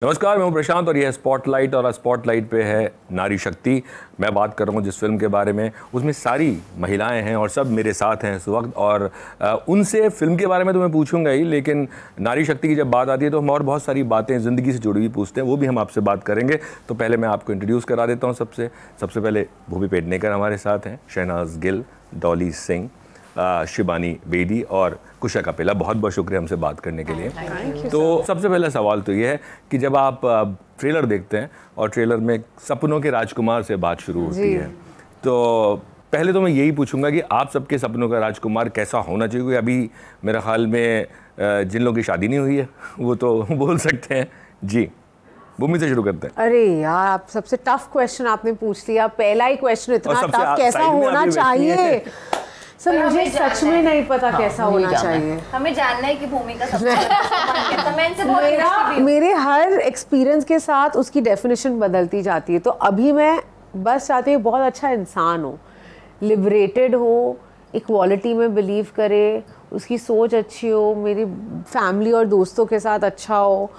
नमस्कार, मैं हूं प्रशांत और यह स्पॉटलाइट और स्पॉटलाइट पे है नारी शक्ति। मैं बात कर रहा हूं जिस फिल्म के बारे में, उसमें सारी महिलाएं हैं और सब मेरे साथ हैं इस वक्त। और उनसे फिल्म के बारे में तो मैं पूछूंगा ही, लेकिन नारी शक्ति की जब बात आती है तो हम और बहुत सारी बातें ज़िंदगी से जुड़ी हुई पूछते हैं, वो भी हम आपसे बात करेंगे। तो पहले मैं आपको इंट्रोड्यूस करा देता हूँ। सबसे पहले भूमि पेडनेकर हमारे साथ हैं, शहनाज गिल, डॉली सिंह, शिबानी बेदी और कुशा कपिला। बहुत बहुत शुक्रिया हमसे बात करने के लिए। तो सबसे पहला सवाल तो ये है कि जब आप ट्रेलर देखते हैं और ट्रेलर में सपनों के राजकुमार से बात शुरू होती है, तो पहले तो मैं यही पूछूंगा कि आप सबके सपनों का राजकुमार कैसा होना चाहिए? क्योंकि अभी मेरे ख्याल में जिन लोगों की शादी नहीं हुई है वो तो बोल सकते हैं। जी, भूमि से शुरू करते हैं। अरे यार, आप सबसे टफ क्वेश्चन आपने पूछ लिया। पहला ही क्वेश्चन इतना टफ, कैसा होना चाहिए? सर मुझे सच में नहीं पता कैसा होना चाहिए। हमें जानना है कि भूमि का सबसे मेरे हर एक्सपीरियंस के साथ उसकी डेफिनेशन बदलती जाती है। तो अभी मैं बस चाहती हूँ बहुत अच्छा इंसान हो, लिबरेटेड हो, इक्वालिटी में बिलीव करे, उसकी सोच अच्छी हो, मेरी फैमिली और दोस्तों के साथ अच्छा हो।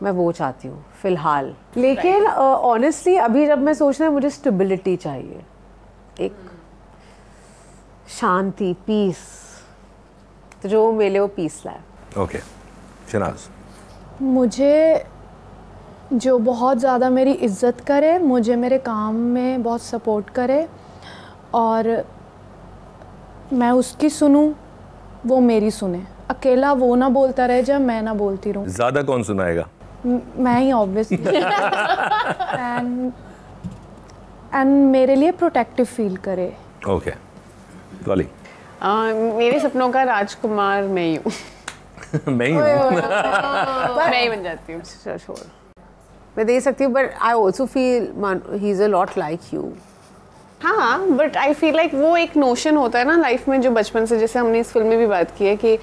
मैं वो चाहती हूँ फ़िलहाल। लेकिन ऑनेस्टली अभी जब मैं सोच रही हूँ, मुझे स्टेबिलिटी चाहिए, एक शांति, पीस। तो जो मिले वो पीस लाए। ओके, शहनाज। मुझे जो बहुत ज़्यादा मेरी इज्जत करे, मुझे मेरे काम में बहुत सपोर्ट करे और मैं उसकी सुनूं, वो मेरी सुने। अकेला वो ना बोलता रहे जब मैं ना बोलती रहूं। ज़्यादा कौन सुनाएगा? मैं ही ऑब्वियसली। एंड मेरे लिए प्रोटेक्टिव फील करे। ओके, डॉली। मेरे सपनों का राजकुमार मैं ही हूँ। मैं ही हूँ। मैं ही बन जाती हूँ। मैं दे सकती हूँ, but I also feel he is a lot like you. हाँ, बट आई फील लाइक वो एक नोशन होता है ना लाइफ में, जो बचपन से, जैसे हमने इस फिल्म में भी बात की है कि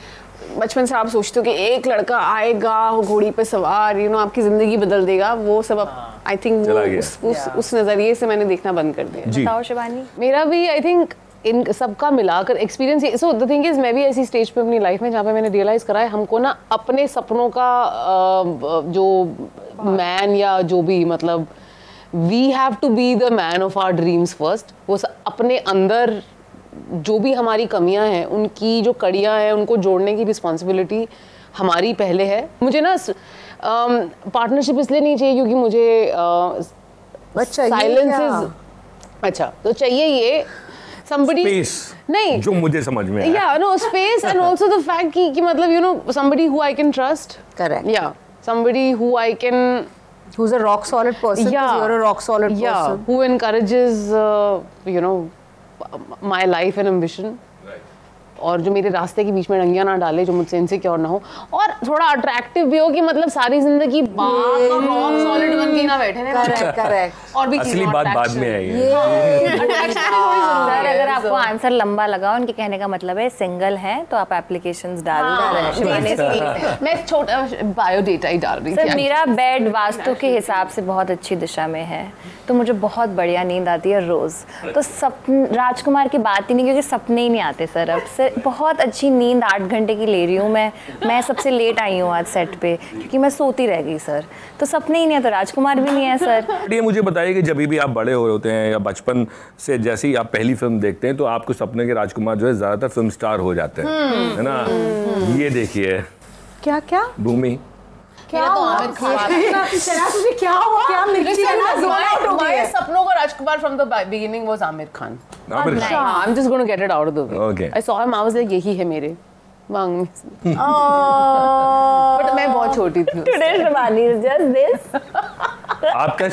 बचपन से आप सोचते हो कि एक लड़का आएगा घोड़ी पे सवार, आपकी ज़िंदगी बदल देगा। वो सब अब आई थिंक उस नज़रिए से मैंने देखना बंद कर दिया। बताओ शिवानी। मेरा भी आई थिंक इन सबका मिलाकर experience. So the thing is, मैं भी ऐसी स्टेज पे अपनी लाइफ में जहाँ पे मैंने रियलाइज़ करा है, हमको ना अपने सपनों का जो मैन या जो भी, मतलब we have to be the man of our dreams first. वो अपने अंदर जो भी हमारी कमियां हैं, उनकी जो कड़ियां हैं, उनको जोड़ने की रिस्पॉन्सिबिलिटी हमारी पहले है। मुझे ना पार्टनरशिप इसलिए नहीं चाहिए क्योंकि मुझे साइलेंसेस, अच्छा तो चाहिए ये somebody Space, नहीं जो मुझे समझ में आया। Yeah, no, space and also the fact कि मतलब somebody who I can trust. Correct. Yeah, somebody who I can, who's a rock solid person. Yeah, you're a rock solid person. Yeah, who encourages my life and ambition. और जो मेरे रास्ते के बीच में डंगियां ना डाले, जो मुझसे इनसिक्योर ना हो, और थोड़ा अट्रैक्टिव भी हो कि मतलब सारी जिंदगी रॉक सॉलिड बन के ना बैठे। करेक्ट। और भी असली बात बाद में आई है। सर अगर आपको आंसर लंबा लगा, उनके कहने का मतलब है सिंगल हैं तो आप एप्लीकेशंस डाल दो। मैं छोटा बायोडेटा ही डाल रही थी। सर मेरा बेड वास्तु के हिसाब से बहुत अच्छी दिशा में है, तो मुझे बहुत बढ़िया नींद आती है रोज। तो राजकुमार की बात ही नहीं, क्योंकि सपने ही नहीं आते सर। अब सर बहुत अच्छी नींद 8 घंटे की ले रही हूँ मैं सबसे लेट आई हूँ आज सेट पे, क्योंकि मैं सोती रह गई सर। तो सपने ही नहीं है तो राजकुमार भी नहीं है सर। ये मुझे बताइए कि जब भी आप बड़े हो रहे होते हैं या बचपन से जैसे ही आप पहली फिल्म देखते हैं, तो आपको सपने के राजकुमार जो है ज्यादातर फिल्म स्टार हो जाते हैं, है ना? ये देखिए क्या क्या भूमि, क्या हुआ? तुझे क्या हुआ? क्या My सपनों का राजकुमार from the beginning was Aamir Khan. I'm just going to get it out of the way. Okay. I saw him, I was like यही है मेरे मांग में। But मैं बहुत छोटी थी। Today Shivani is just this. आपका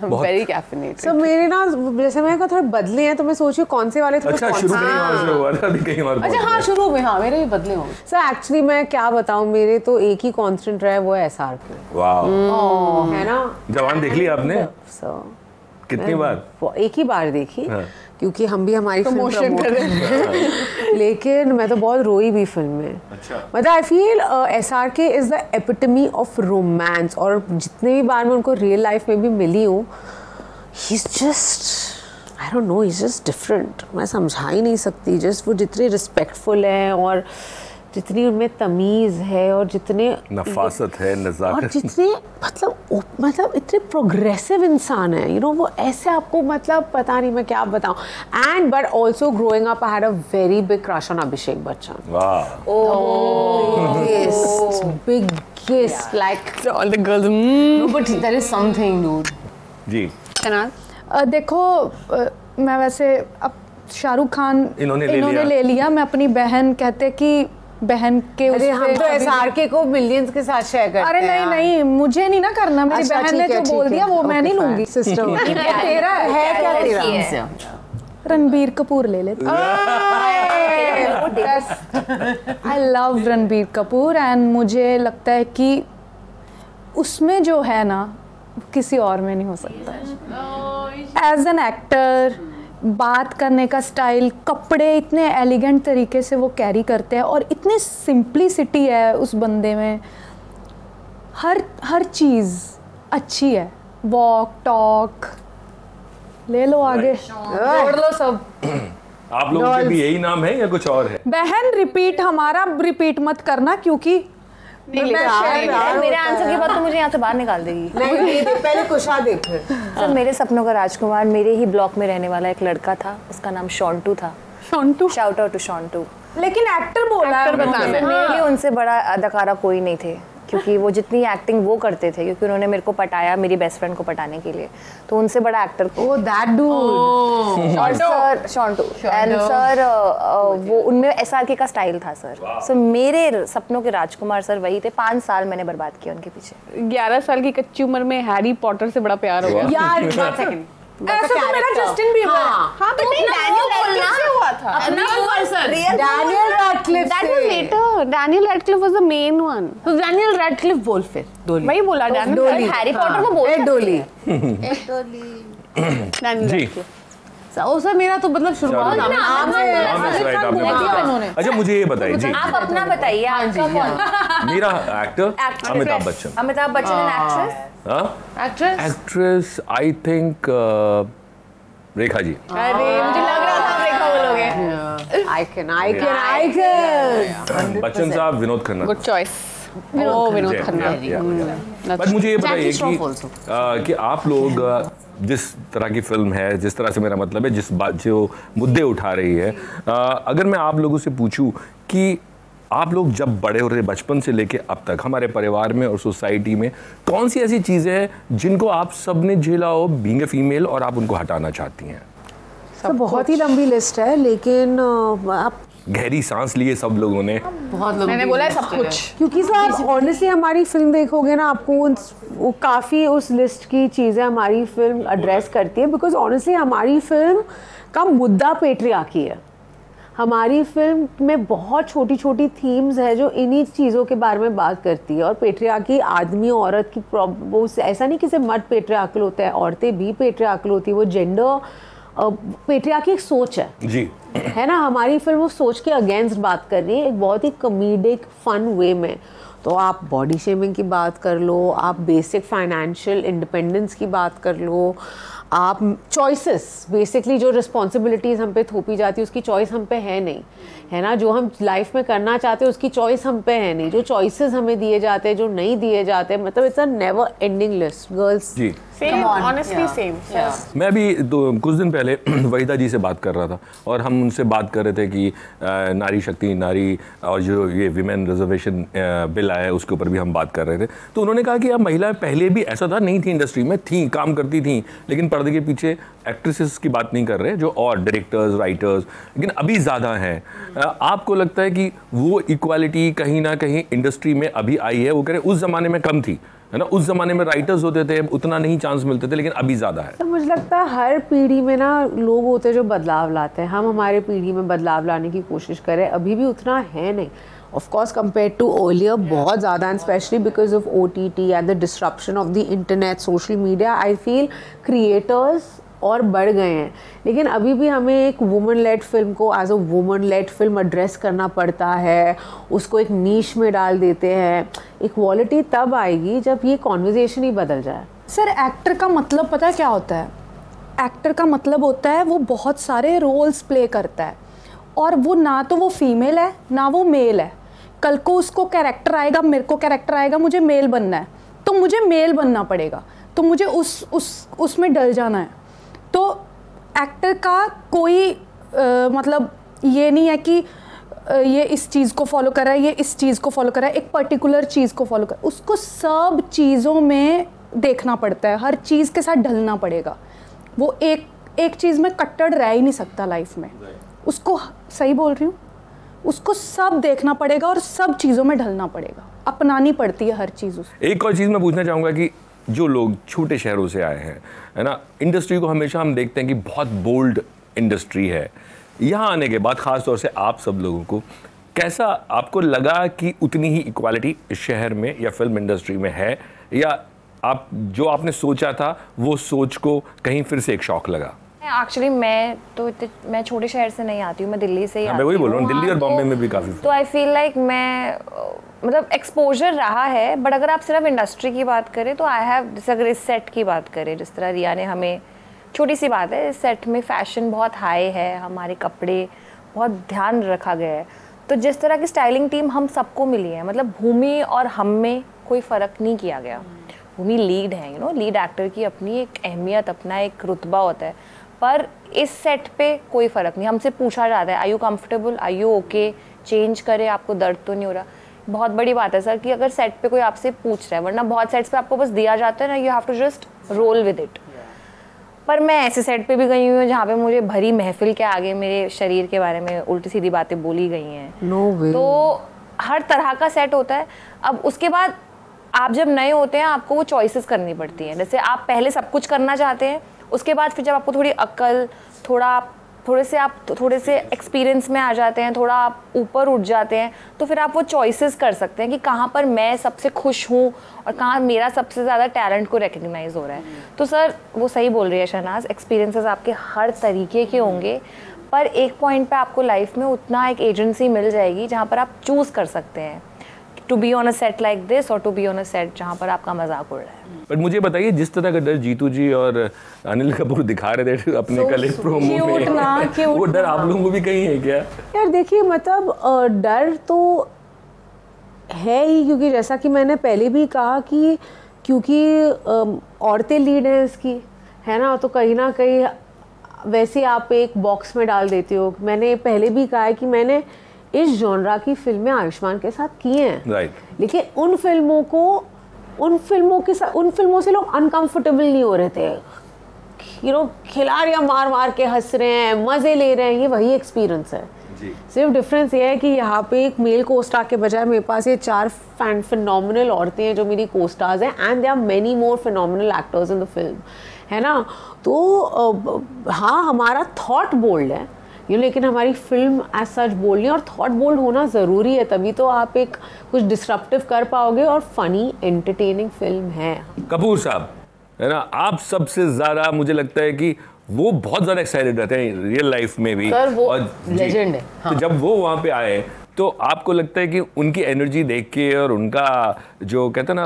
बहुत Very caffeinated. So मेरे ना, जैसे मैं थोड़े बदले हैं, तो मैं सोच रही हूँ कौन से वाले थोड़े। अच्छा, शुरू कहीं और से हुआ था, अभी कहीं और। अच्छा हाँ, शुरू में हाँ मेरे भी बदले होंगे। सर एक्चुअली मैं क्या बताऊँ, मेरे तो एक ही कांस्टेंट रहा है, वो है SRK। वाह, है ना? जवान देख ली आपने? कितनी बार? एक ही बार देखी, क्योंकि हम भी हमारी फिल्म प्रमोट कर रहे हैं। लेकिन मैं तो बहुत रोई भी फिल्म में। अच्छा। मतलब I feel SRK is the epitome of romance. और जितने भी बार मैं उनको रियल लाइफ में भी मिली हूँ, he is just, I don't know, he is just different. मैं समझा ही नहीं सकती। जस्ट वो जितने रिस्पेक्टफुल हैं और जितनी उनमें तमीज़ है और जितने नफासत है, नज़ाकत, और जितने मतलब इतने प्रोग्रेसिव इंसान है, वो ऐसे आपको मतलब पता नहीं मैं क्या बताऊं. And but also growing up I had a very big crush on Abhishek Bachchan. वाह, biggest like all the girls. no, but there is something, dude. जी. देखो मैं वैसे अब शाहरुख खान इन्होंने ले लिया. मैं अपनी बहन कहते कि बहन के अरे हम तो SRK को मिलियंस के साथ शेयर करते अरे हैं. नहीं मुझे नहीं ना करना. मेरी बहन ने जो बोल दिया वो मैं नहीं लूंगी. सिस्टम तेरा है क्या? तेरा रणबीर कपूर ले लेते. I love Ranbir Kapoor and मुझे लगता है कि उसमें जो है ना किसी और में नहीं हो सकता. एज एन एक्टर, बात करने का स्टाइल, कपड़े इतने एलिगेंट तरीके से वो कैरी करते हैं और इतनी सिंप्लिसिटी है उस बंदे में. हर चीज़ अच्छी है. वॉक टॉक ले लो आगे, जोड़ लो सब. आप लोगों के भी यही नाम है या कुछ और है? बहन रिपीट, हमारा रिपीट मत करना क्योंकि मेरे आंसर के बाद तो मुझे यहाँ से बाहर निकाल देगी. नहीं पहले कुशा देख. सर मेरे सपनों का राजकुमार मेरे ही ब्लॉक में रहने वाला एक लड़का था, उसका नाम शॉन्टू था. शॉन्टू, शाउट आउट टू शॉन्टू. लेकिन एक्टर बोला है. मेरे लिए उनसे बड़ा अदाकारा कोई नहीं थे, क्योंकि वो जितनी एक्टिंग वो करते थे, क्योंकि उन्होंने मेरे को पटाया मेरी बेस्ट फ्रेंड को पटाने के लिए, तो उनसे बड़ा actor. Oh that dude. Sir शॉन्टू एंड सर वो उनमें SRK का स्टाइल था सर. सो मेरे सपनों के राजकुमार सर वही थे. 5 साल मैंने बर्बाद किया उनके पीछे. 11 साल की कच्ची उम्र में हैरी पॉटर से बड़ा प्यार हो गया. यार एक सेकंड. ऐसा तो मेरा जस्टिन बीबर. हाँ तो डैनियल रैडक्लिफ से हुआ था. Daniel Radcliffe. That was later. Daniel Radcliffe was the main one. तो डैनियल रैडक्लिफ बोल फिर. डोली. वही बोला Daniel. हैरी पॉटर को बोल एक डोली. Daniel जी. Radcliffe. ओ सर मेरा तो मतलब शुरुआत अच्छा मुझे ये बताइए जी. आप अपना बताइए. आपका कौन? मेरा actor Amitabh Bachchan. Amitabh Bachchan and actress. Actress I think Rekha ji. अरे मुझे लग रहा था आप रेखा बोलोगे. आइकन. बच्चन साहब, Vinod Khanna. Good choice. Vinod Khanna. But मुझे ये बताइए कि आप लोग जिस तरह की फिल्म है, जिस तरह से मेरा मतलब है, जिस बात जो मुद्दे उठा रही है, अगर मैं आप लोगों से पूछूं कि आप लोग जब बड़े हो रहे, बचपन से लेके अब तक हमारे परिवार में और सोसाइटी में कौन सी ऐसी चीज़ें हैं जिनको आप सब ने झेला हो बीइंग ए फीमेल और आप उनको हटाना चाहती हैं? तो बहुत ही लंबी लिस्ट है, लेकिन आप गहरी सांस लिए सब लोगों ने. बहुत लंबी. मैंने बोला है सब कुछ. क्योंकि सर ऑनेस्टली हमारी फिल्म देखोगे ना, आपको काफ़ी उस लिस्ट की चीज़ें हमारी फिल्म एड्रेस करती है. बिकॉज ऑनेस्टली हमारी फिल्म का मुद्दा पेट्रियार्की है. हमारी फिल्म में बहुत छोटी छोटी थीम्स है जो इन्हीं चीज़ों के बारे में बात करती है. और पेट्रियार्की आदमी औरत की वो ऐसा नहीं कि सिर्फ मर्द पेट्रियार्कल होता है, औरतें भी पेट्रियार्कल होती है. वो जेंडर पेट्रियार्की एक सोच है जी, है ना. हमारी फिल्म वो सोच के अगेंस्ट बात कर रही है, एक बहुत ही कॉमेडिक फन वे में. तो आप बॉडी शेमिंग की बात कर लो, आप बेसिक फाइनेंशियल इंडिपेंडेंस की बात कर लो, आप चॉइसेस बेसिकली जो रिस्पॉन्सिबिलिटीज़ हम पे थोपी जाती है उसकी चॉइस हम पे है नहीं, है ना. जो हम लाइफ में करना चाहते हैं उसकी चॉइस हम पे है नहीं. जो चॉइसेस हमें दिए जाते हैं, जो नहीं दिए जाते, मतलब it's a never ending list. Girls ji. Same, honestly same. मैं भी कुछ दिन पहले वहीदा जी से बात कर रहा था और हम उनसे बात कर रहे थे कि नारी शक्ति, नारी और जो ये विमेन रिजर्वेशन बिल आया है उसके ऊपर भी हम बात कर रहे थे. तो उन्होंने कहा कि अब महिलाएं पहले भी ऐसा था, नहीं थी इंडस्ट्री में, थी, काम करती थी, लेकिन पर्दे के पीछे एक्ट्रेसेस की बात नहीं कर रहे, जो और डायरेक्टर्स, राइटर्स, लेकिन अभी ज़्यादा हैं. आपको लगता है कि वो इक्वालिटी कहीं ना कहीं इंडस्ट्री में अभी आई है? वो कह रहे उस ज़माने में कम थी, है ना, उस ज़माने में राइटर्स होते थे, उतना नहीं चांस मिलते थे, लेकिन अभी ज़्यादा है. तो मुझे लगता है हर पीढ़ी में ना लोग होते हैं जो बदलाव लाते हैं. हम हमारे पीढ़ी में बदलाव लाने की कोशिश करें, अभी भी उतना है नहीं. Of course compare to earlier बहुत ज़्यादा, and especially because of OTT and the disruption of the internet, social media, I feel creators और बढ़ गए हैं. लेकिन अभी भी हमें एक वुमन लेड फिल्म को as a woman led film address करना पड़ता है, उसको एक नीश में डाल देते हैं. इक्वालिटी तब आएगी जब ये कॉन्वर्जेशन ही बदल जाए. सर एक्टर का मतलब पता है क्या होता है? एक्टर का मतलब होता है वो बहुत सारे रोल्स प्ले करता है, और वो ना तो वो फीमेल है ना वो मेल है, कल को उसको कैरेक्टर आएगा, मेरे को कैरेक्टर आएगा, मुझे मेल बनना है तो मुझे मेल बनना पड़ेगा, तो मुझे उसमें डल जाना है। तो एक्टर का कोई मतलब ये नहीं है कि ये इस चीज़ को फॉलो कर रहा है, ये इस चीज़ को फॉलो कर रहा है, एक पर्टिकुलर चीज़ को फॉलो कर, उसको सब चीज़ों में देखना पड़ता है, हर चीज़ के साथ ढलना पड़ेगा। वो एक चीज़ में कट्टर रह ही नहीं सकता लाइफ में। उसको, सही बोल रही हूँ, उसको सब देखना पड़ेगा और सब चीज़ों में ढलना पड़ेगा, अपनानी पड़ती है हर चीज़ उसको। एक और चीज़ मैं पूछना चाहूँगा कि जो लोग छोटे शहरों से आए हैं, है ना, इंडस्ट्री को हमेशा हम देखते हैं कि बहुत बोल्ड इंडस्ट्री है। यहाँ आने के बाद ख़ास तौर से आप सब लोगों को कैसा आपको लगा कि उतनी ही इक्वालिटी इस शहर में या फिल्म इंडस्ट्री में है, या आप जो आपने सोचा था वो सोच को कहीं फिर से एक शौक लगा? एक्चुअली मैं छोटे शहर से नहीं आती हूँ, मैं दिल्ली से ही आती हूँ। मैं वही बोल रहा हूँ, दिल्ली और बॉम्बे में भी काफ़ी। तो आई फील लाइक मैं मतलब एक्सपोजर रहा है, बट अगर आप सिर्फ इंडस्ट्री की बात करें तो आई हैव, जैसे अगर इस सेट की बात करें, जिस तरह रिया ने हमें, छोटी सी बात है, इस सेट में फैशन बहुत हाई है, हमारे कपड़े बहुत ध्यान रखा गया है। तो जिस तरह की स्टाइलिंग टीम हम सबको मिली है, मतलब भूमि और हम में कोई फ़र्क नहीं किया गया। भूमि लीड है, लीड एक्टर की अपनी एक अहमियत, अपना एक रुतबा होता है, पर इस सेट पे कोई फ़र्क नहीं। हमसे पूछा जाता है, are you comfortable, are you okay, change करे, आपको दर्द तो नहीं हो रहा। बहुत बड़ी बात है सर कि अगर सेट पे कोई आपसे पूछ रहा है, वरना बहुत सेट्स पे आपको बस दिया जाता है ना, you have to just roll with it. पर मैं ऐसे सेट पे भी गई हुई हूँ जहाँ पे मुझे भरी महफिल के आगे मेरे शरीर के बारे में उल्टी सीधी बातें बोली गई हैं। No way। तो हर तरह का सेट होता है। अब उसके बाद आप जब नए होते हैं, आपको वो चॉइसेस करनी पड़ती हैं। जैसे आप पहले सब कुछ करना चाहते हैं, उसके बाद फिर जब आपको थोड़ी अक्ल, थोड़े से एक्सपीरियंस में आ जाते हैं, थोड़ा आप ऊपर उठ जाते हैं, तो फिर आप वो चॉइसेस कर सकते हैं कि कहाँ पर मैं सबसे खुश हूँ और कहाँ मेरा सबसे ज़्यादा टैलेंट को रिकग्नाइज हो रहा है। तो सर वो सही बोल रही है शहनाज, एक्सपीरियंसेस आपके हर तरीके के होंगे, पर एक पॉइंट पे आपको लाइफ में उतना एक एजेंसी मिल जाएगी जहाँ पर आप चूज़ कर सकते हैं to be on a set like this और to be on a set जहाँ पर आपका मजाक उड़ रहा है। बट मुझे बताइए, जिस तरह का डर जीतू जी और अनिल कपूर दिखा रहे थे अपने कल एक प्रोमो में, वो डर आप लोगों को भी कहीं है क्या? यार देखिए, मतलब डर तो है ही, क्योंकि जैसा कि मैंने पहले भी कहा कि क्योंकि औरतें लीड हैं इसकी, है ना, तो कहीं ना कहीं वैसे आप एक बॉक्स में डाल देते हो। मैंने पहले भी कहा है कि मैंने इस जॉनरा की फिल्में आयुष्मान के साथ की हैं, राइट। लेकिन उन फिल्मों से लोग अनकंफर्टेबल नहीं हो रहे थे। खिलाड़ियाँ मार मार के हंस रहे हैं, मज़े ले रहे हैं, ये वही एक्सपीरियंस है। सिर्फ डिफरेंस ये है कि यहाँ पे एक मेल कोस्टार के बजाय मेरे पास ये 4 फिनोमिनल औरतें हैं जो मेरी कोस्टार्स हैं, and there are many more phenomenal actors in the film, है ना। तो हाँ, हमारा थॉट बोल्ड है लेकिन हमारी फिल्म एज सच बोल्ड नहीं, और थॉट बोल्ड होना ज़रूरी है, तभी तो आप एक कुछ डिस्ट्रप्टिव कर पाओगे, और फनी एंटरटेनिंग फिल्म है। कपूर साहब, है ना, आप सबसे ज़्यादा मुझे लगता है कि वो बहुत ज़्यादा एक्साइटेड रहते हैं रियल लाइफ में भी, सर वो लेजेंड है। हाँ। तो जब वो वहाँ पे आए तो आपको लगता है कि उनकी एनर्जी देख के और उनका जो कहते हैं ना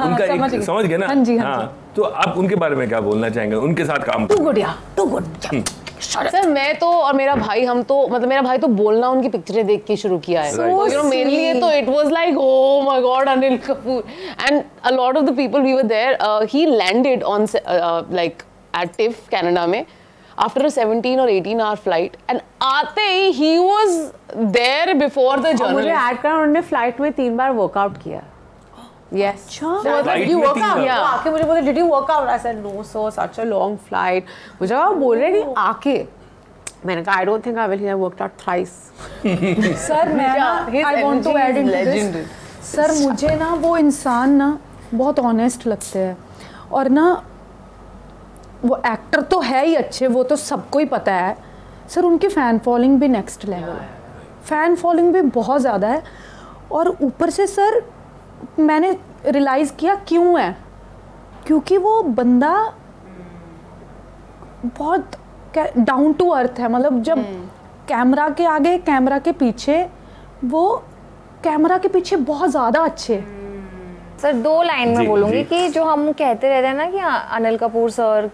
उनका एक समझ गए ना, हाँ, तो आप उनके बारे में क्या बोलना चाहेंगे, उनके साथ काम? To good. सर मैं तो और मेरा भाई, हम तो मतलब मेरा भाई तो बोलना उनकी पिक्चरें देख के शुरू किया है। तो मेरे लिए तो it was like oh my God, Anil Kapoor, and a lot of the people we were there. He landed on like at TIFF Canada में after a 17 or 18 hour flight, and आते ही he was there before the journalist। मुझे add करना, उन्होंने flight में 3 बार workout किया। Yes। Did you work out? Yeah। आके मुझे बोले did you work out? I said no sir, such a long flight। मुझे वो बोल रहे कि आके, मैंने कहा I don't think I will, he worked out thrice। Sir मैं ना I want to add into this। Sir मुझे ना वो इंसान ना बहुत ऑनेस्ट लगते हैं, और ना वो एक्टर तो है ही अच्छे, वो तो सबको ही पता है सर। उनकी फ़ैन फॉलोइंग भी नेक्स्ट लेवल है, फ़ैन फॉलोइंग भी बहुत ज़्यादा है, और ऊपर से सर मैंने रियलाइज़ किया क्यों है, क्योंकि वो बंदा बहुत डाउन टू अर्थ है। मतलब जब कैमरा के आगे, कैमरा के पीछे, वो कैमरा के पीछे बहुत ज़्यादा अच्छे। सर 2 लाइन में बोलूँगी कि जो हम कहते रहते हैं ना कि Anil Kapoor sir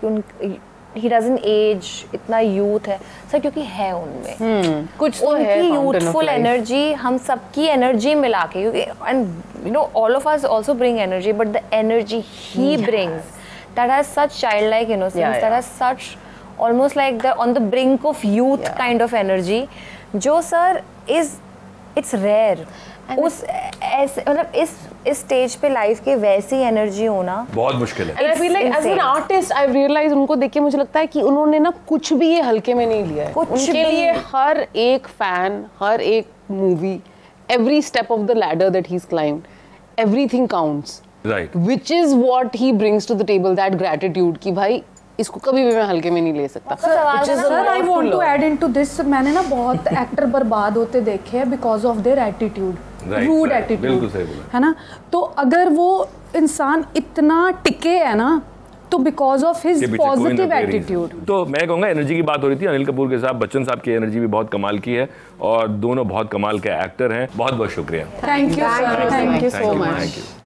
he doesn't age, इतना यूथ है सर, क्योंकि है उनमें कुछ तो है उनकी fountain of youthful life. Energy, हम सबकी एनर्जी मिला के, क्योंकि and you know all of us also bring energy, but the energy he brings that has such childlike innocence, that has such almost like the on the brink of youth kind of energy, जो sir it's rare. उस ऐसे मतलब इस stage पे life के वैसी energy होना बहुत मुश्किल है। And I feel like as an artist I've realized, उनको देख के मुझे लगता है कि उन्होंने ना कुछ भी ये हल्के में नहीं लिया है। उनके लिए हर एक फैन, हर एक movie, every step of the ladder that he's climbed, everything counts. Right. Which is what he brings to the table, that gratitude कि भाई इसको कभी भी मैं हल्के में नहीं ले सकता। Sir I want to add into this, मैंने ना बहुत एक्टर बर्बाद होते देखे हैं because of their attitude, rude attitude, है ना। तो अगर वो इंसान इतना टिके है ना, तो because of his positive attitude. तो मैं कहूँगा एनर्जी की बात हो रही थी अनिल कपूर के साथ, बच्चन साहब की एनर्जी भी बहुत कमाल की है और दोनों बहुत कमाल के एक्टर हैं। बहुत बहुत शुक्रिया। Thank you sir, thank you so much. Thank you.